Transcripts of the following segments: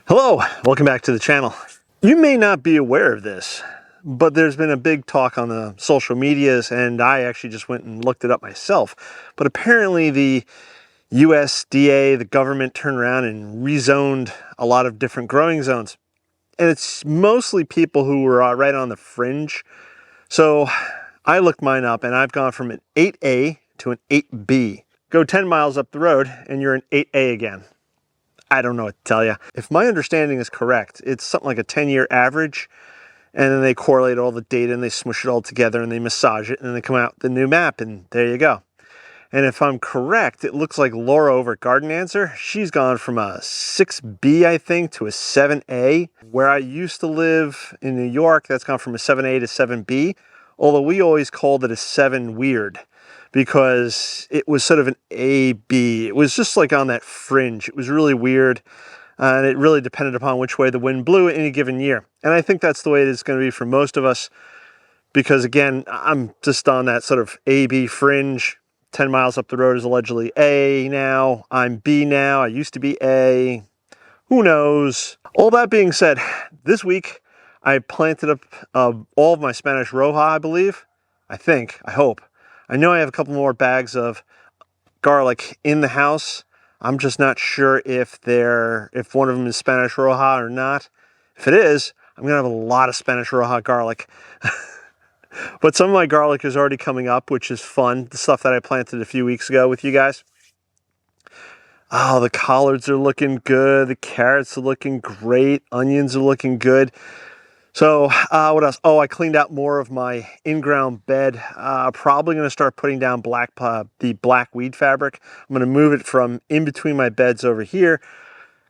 Hello, welcome back to the channel. You may not be aware of this, but there's been a big talk on the social medias, and I actually just went and looked it up myself. But apparently the USDA, the government, turned around and rezoned a lot of different growing zones. And it's mostly people who were right on the fringe. So I looked mine up and I've gone from an 8A to an 8B. Go 10 miles up the road and you're an 8A again. I don't know what to tell you. If my understanding is correct, it's something like a 10-year average, and then they correlate all the data and they smush it all together and they massage it and then they come out with the new map, and there you go. And if I'm correct, it looks like Laura over at Garden Answer, she's gone from a 6B, I think, to a 7A. Where I used to live in New York, that's gone from a 7A to 7B, although we always called it a 7 weird, because it was sort of an A-B. It was just like on that fringe. It was really weird, and it really depended upon which way the wind blew any given year. And I think that's the way it is going to be for most of us, because again, I'm just on that sort of A-B fringe. 10 miles up the road is allegedly A now. I'm B now. I used to be A. Who knows? All that being said, this week I planted up all of my Spanish Roja, I believe. I hope. I know I have a couple more bags of garlic in the house. I'm just not sure if one of them is Spanish Roja or not. If it is, I'm gonna have a lot of Spanish Roja garlic. But some of my garlic is already coming up, which is fun. The stuff that I planted a few weeks ago with you guys. Oh, the collards are looking good. The carrots are looking great. Onions are looking good. So what else? Oh, I cleaned out more of my in-ground bed. Probably going to start putting down the black weed fabric. I'm going to move it from in between my beds over here,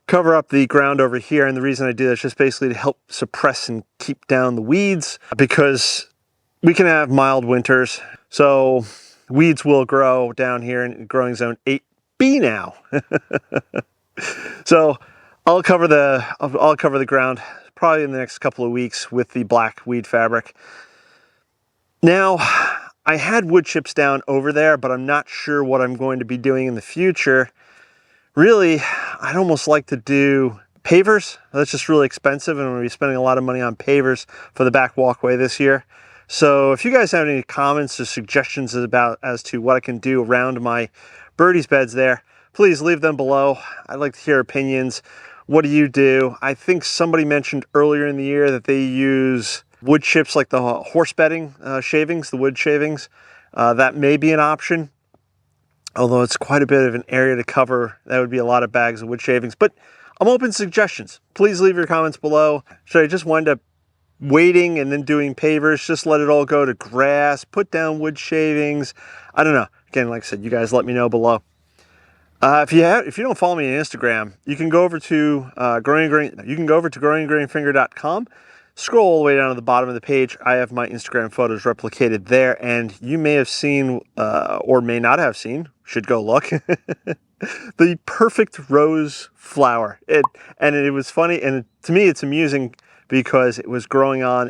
cover up the ground over here. And the reason I do that is just basically to help suppress and keep down the weeds, because we can have mild winters. So weeds will grow down here in growing zone 8B now. So I'll cover the ground probably in the next couple of weeks with the black weed fabric. Now, I had wood chips down over there, but I'm not sure what I'm going to be doing in the future. Really, I'd almost like to do pavers. That's just really expensive, and I'm going to be spending a lot of money on pavers for the back walkway this year. So if you guys have any comments or suggestions as to what I can do around my birdies beds there, please leave them below. I'd like to hear opinions. What do you do? I think somebody mentioned earlier in the year that they use wood chips like the horse bedding shavings, the wood shavings. That may be an option, although it's quite a bit of an area to cover. That would be a lot of bags of wood shavings, but I'm open to suggestions. Please leave your comments below. Should I just wind up waiting and then doing pavers? Just let it all go to grass, put down wood shavings? I don't know. Again, like I said, you guys let me know below. If you don't follow me on Instagram, you can go over to growinggrainfinger.com. Scroll all the way down to the bottom of the page. I have my Instagram photos replicated there, and you may have seen, or may not have seen, should go look, the perfect rose flower. It was funny, and to me it's amusing because it was growing on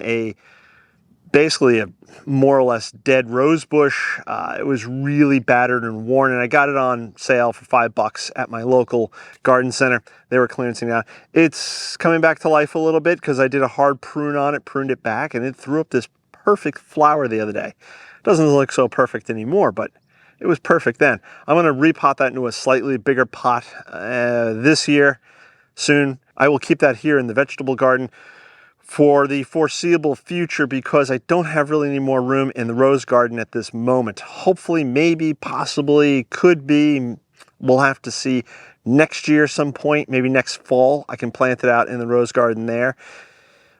basically a more or less dead rose bush. It was really battered and worn, and I got it on sale for $5 at my local garden center. They were clearancing out. It's coming back to life a little bit because I did a hard prune on it, pruned it back, and it threw up this perfect flower the other day. It doesn't look so perfect anymore, but it was perfect then. I'm going to repot that into a slightly bigger pot this year soon. I will keep that here in the vegetable garden for the foreseeable future because I don't have really any more room in the rose garden at this moment. Hopefully, maybe, possibly, could be, we'll have to see next year some point, maybe next fall, I can plant it out in the rose garden there.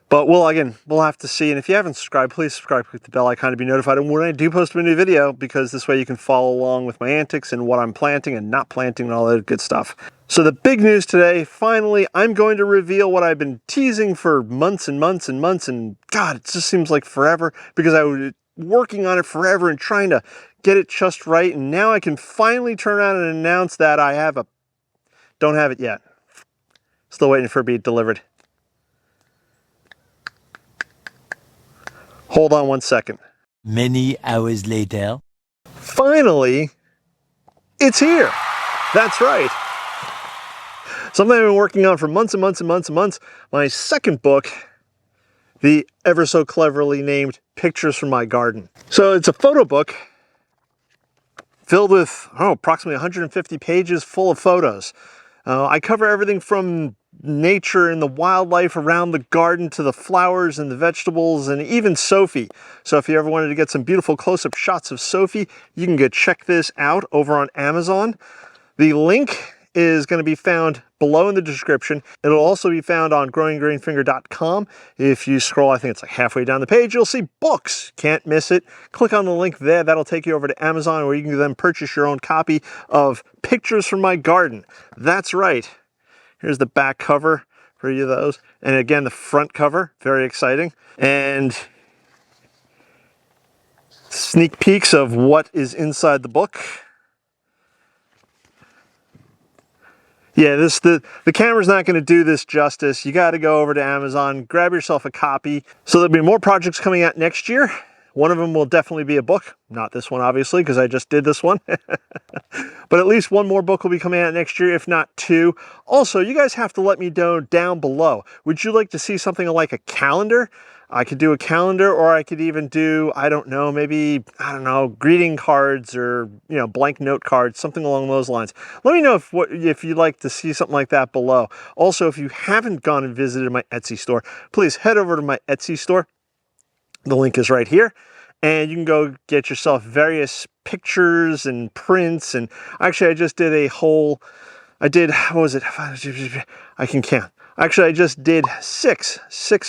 But we'll have to see. And if you haven't subscribed, please subscribe, click the bell icon to be notified when I do post a new video, because this way you can follow along with my antics and what I'm planting and not planting and all that good stuff. So the big news today, finally, I'm going to reveal what I've been teasing for months and months and months, and God, it just seems like forever, because I was working on it forever and trying to get it just right, and now I can finally turn around and announce that don't have it yet. Still waiting for it to be delivered. Hold on one second. Many hours later. Finally, it's here. That's right. Something I've been working on for months and months and months and months. My second book, the ever so cleverly named Pictures from My Garden. So it's a photo book filled with, approximately 150 pages full of photos. I cover everything from nature and the wildlife around the garden to the flowers and the vegetables and even Sophie. So if you ever wanted to get some beautiful close-up shots of Sophie, you can go check this out over on Amazon. The link is going to be found below in the description. It'll also be found on growinggreenfinger.com. If you scroll, I think it's like halfway down the page, you'll see books. Can't miss it. Click on the link there. That'll take you over to Amazon, where you can then purchase your own copy of Pictures from My Garden. That's right. Here's the back cover for you of those. And again, the front cover, very exciting. And sneak peeks of what is inside the book. Yeah, the camera's not going to do this justice. You got to go over to Amazon, grab yourself a copy. So there'll be more projects coming out next year. One of them will definitely be a book. Not this one, obviously, because I just did this one. But at least one more book will be coming out next year, if not two. Also, you guys have to let me know down below. Would you like to see something like a calendar? I could do a calendar, or I could even do, maybe greeting cards or, blank note cards, something along those lines. Let me know if you'd like to see something like that below. Also, if you haven't gone and visited my Etsy store, please head over to my Etsy store. The link is right here. And you can go get yourself various pictures and prints. And actually, I just did what was it? I can count. Actually, I just did six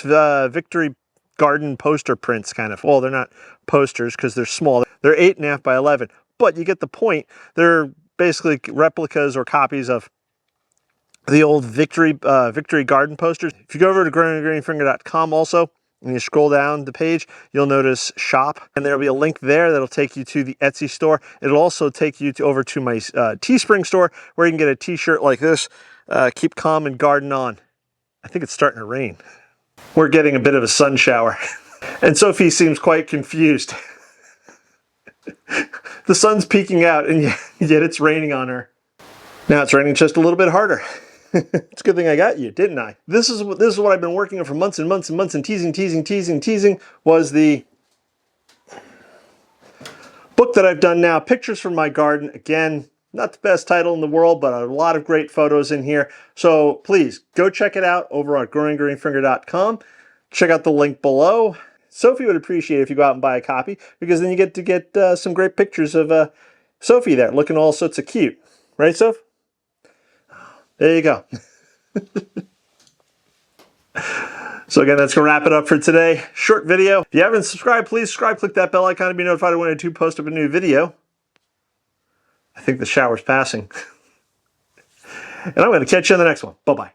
Victory Garden poster prints, kind of. Well, they're not posters because they're small. They're 8.5 by 11, but you get the point. They're basically replicas or copies of the old Victory Garden posters. If you go over to growinggreenfinger.com also, and you scroll down the page, you'll notice shop, and there'll be a link there that'll take you to the Etsy store. It'll also take you over to my Teespring store, where you can get a t-shirt like this, Keep Calm and Garden On. I think it's starting to rain. We're getting a bit of a sun shower. And Sophie seems quite confused. The sun's peeking out, and yet it's raining on her. Now it's raining just a little bit harder. It's a good thing I got you, didn't I? This is what I've been working on for months and months and months, and teasing was the book that I've done now, Pictures from My Garden. Again, not the best title in the world, but a lot of great photos in here. So please go check it out over at growinggreenfinger.com. Check out the link below. Sophie would appreciate it if you go out and buy a copy, because then you get to get some great pictures of Sophie there, looking all sorts of cute. Right, Soph? There you go. So again, that's going to wrap it up for today. Short video. If you haven't subscribed, please subscribe. Click that bell icon to be notified when I do post up a new video. I think the shower's passing. And I'm going to catch you in the next one. Bye-bye.